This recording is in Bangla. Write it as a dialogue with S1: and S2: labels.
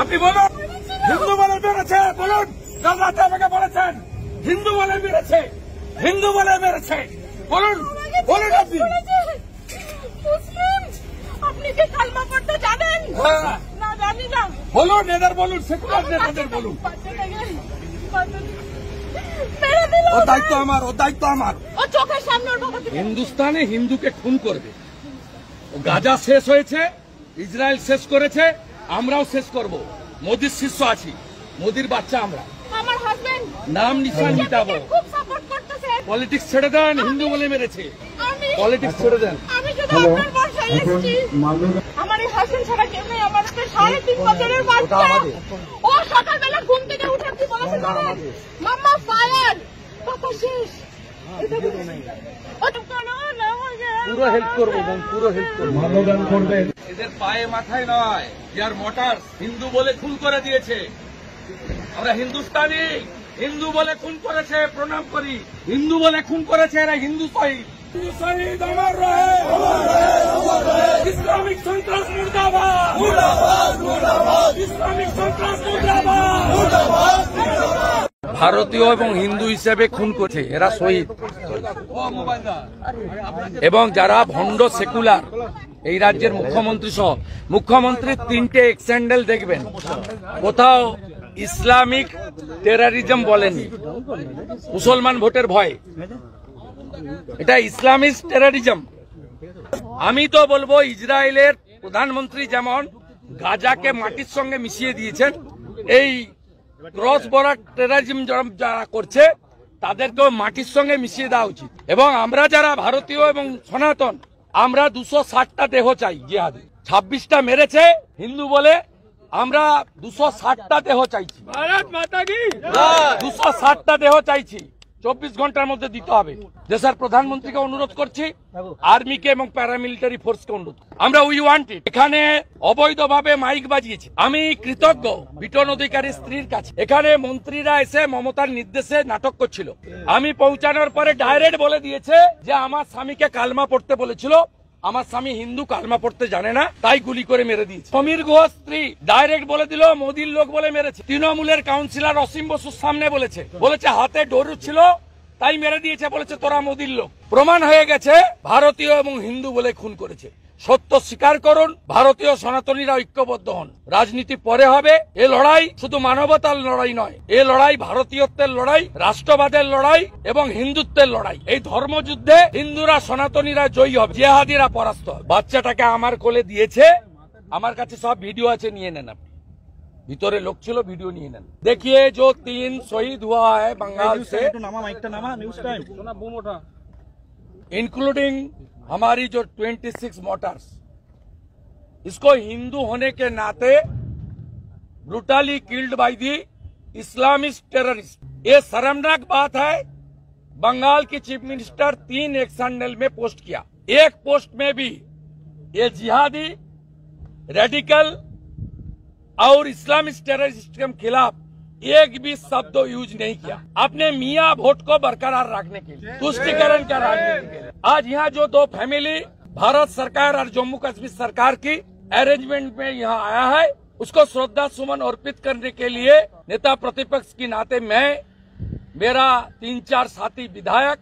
S1: আপনি বলুন হিন্দু বলে মেরেছে, বলুন কাল রাতে আমাকে বলেছেন হিন্দু বলে মেরেছে, হিন্দু বলে মেরেছে, বলুন বলুন আপনি
S2: আপনি কি কালমা পড়তে জানেন? না জানি না।
S1: বলুন এদের বলুন, সেকুলার নেতাদের বলুন। ও দায়িত্ব আমার, ও দায়িত্ব আমার।
S2: ও চোখের সামনে ওর বাবা
S1: হিন্দুস্তানে হিন্দুকে খুন করবে। গাজা শেষ হয়েছে, ইসরায়েল শেষ করেছে, আমরাও শেষ করব। মোদির শিষ্য আছি, মোদির বাচ্চা আমরা।
S2: আমার হাজবেন্ড
S1: নাম নিশান মিটাবো।
S2: খুব সাপোর্ট করতেছে।
S1: পলিটিক্স ছেড়ে দেন, হিন্দু বলে মেরেছে। পলিটিক্স ছেড়ে দেন।
S2: আমি শুধু আপনার বাসায় এসেছি। আমার এই হাজবেন্ড ছাড়া কেউ নেই। আমার একটা 3.5 বছরের বাচ্চা। ও সকালবেলা ঘুম থেকে উঠে কি বলেছে জানেন? মাম্মা ফায়ার, কথা শেষ।
S1: পুরো হেল্প করবো, পুরো হেল্প করবো। এদের পায়ে মাথায় নয়, ইয়ার মোটর হিন্দু বলে খুন করে দিয়েছে। আমরা হিন্দুস্তানি, হিন্দু বলে খুন করেছে, প্রণাম করি। হিন্দু বলে খুন করেছে এরা হিন্দু শহীদ। শহীদ আমার রহে, ইসলামিক সন্ত্রাস মুর্দাবাদ, মুর্দাবাদ, মুর্দাবাদ, ইসলামিক সন্ত্রাস মুর্দাবাদ, মুর্দাবাদ। ভারতীয় এবং হিন্দু হিসেবে খুন করছে এরা শহীদ। এবং যারা ভণ্ড সেকুলার, এই রাজ্যের মুখ্যমন্ত্রী সহ, মুখ্যমন্ত্রীর 3টে এক্সেন্ডেল দেখবেন, কোথাও ইসলামিক টেরারিজম বলেনি। মুসলমান ভোটের ভয়, এটা ইসলামিক টেরারিজম। আমি তো বলবো ইসরায়েলের প্রধানমন্ত্রী যেমন গাজাকে মাটির সঙ্গে মিশিয়ে দিয়েছেন, এই ক্রস বর্ডার টেরারিজম যারা করছে তাদেরকেও মাটির সঙ্গে মিশিয়ে দেওয়া উচিত। এবং আমরা যারা ভারতীয় এবং সনাতন, আমরা 260টা দেহ চাই জিহাদি। 26টা মেরেছে হিন্দু বলে, আমরা 260টা দেহ চাইছি। ভারত মাতা কি 260টা দেহ চাইছি, 24 ঘন্টার মধ্যে দিতে হবে। দেশের প্রধানমন্ত্রীকে অনুরোধ করছি, আর্মিকে এবং প্যারামিলিটারি ফোর্সকে অনুরোধ, আমরা উই ওয়ান্ট ইট। এখানে অবৈধভাবে মাইক বাজিয়েছে। আমি কৃতজ্ঞ বিটন অধিকারীর স্ত্রীর কাছে। এখানে মন্ত্রীরা এসে মমতার নির্দেশে নাটক করছিল। আমি পৌঁছানোর পরে ডাইরেক্ট বলে দিয়েছে যে আমার স্বামীকে কালমা পড়তে বলেছিল, আমার স্বামী হিন্দু, কালমা পড়তে জানে না, তাই গুলি করে মেরে দিয়েছে। সমীর ঘোষ স্ত্রী ডাইরেক্ট বলে দিল মোদির লোক বলে মেরেছে। তৃণমূলের কাউন্সিলর অসীম বসুর সামনে বলেছে হাতে ডোরু ছিল তাই মেরে দিয়েছে, বলেছে তোরা মোদির লোক। প্রমাণ হয়ে গেছে ভারতীয় এবং হিন্দু বলে খুন করেছে। সত্য স্বীকার করুন, ভারতীয় সনাতনীরা ঐক্যবদ্ধ হন। রাজনীতি পরে হবে। এ লড়াই শুধু মানবতার লড়াই নয়, এ লড়াই ভারতীয়ত্বের লড়াই, রাষ্ট্রবাদের লড়াই এবং হিন্দুত্বের লড়াই। এই ধর্মযুদ্ধে হিন্দুরা সনাতনীরা জয়ী হবে, জিহাদিরা পরাস্ত হবে। বাচ্চাটাকে আমার কোলে দিয়েছে, আমার কাছে সব ভিডিও আছে, নিয়ে নেন আপনি। ভিতরে লোক ছিল, ভিডিও নিয়ে নেন। देखिए जो 3 शहीद हुआ है बंगाल से, इंक्लूडिंग हमारी जो 26 मोटर्स, इसको हिंदू होने के नाते brutally killed by the Islamist terrorist. ये शर्मनाक बात है। बंगाल की चीफ मिनिस्टर 3 एक्सएंडल में पोस्ट किया, एक पोस्ट में भी ये जिहादी, रेडिकल और इस्लामिक टेररिस्ट के खिलाफ एक भी शब्द यूज नहीं किया। अपने मियाँ वोट को बरकरार रखने के लिए, तुष्टिकरण का राजनीति के लिए। आज यहाँ जो 2 फैमिली भारत सरकार और जम्मू कश्मीर सरकार की अरेंजमेंट में यहाँ आया है, उसको श्रद्धा सुमन अर्पित करने के लिए नेता प्रतिपक्ष की नाते मैं, मेरा 3-4 साथी विधायक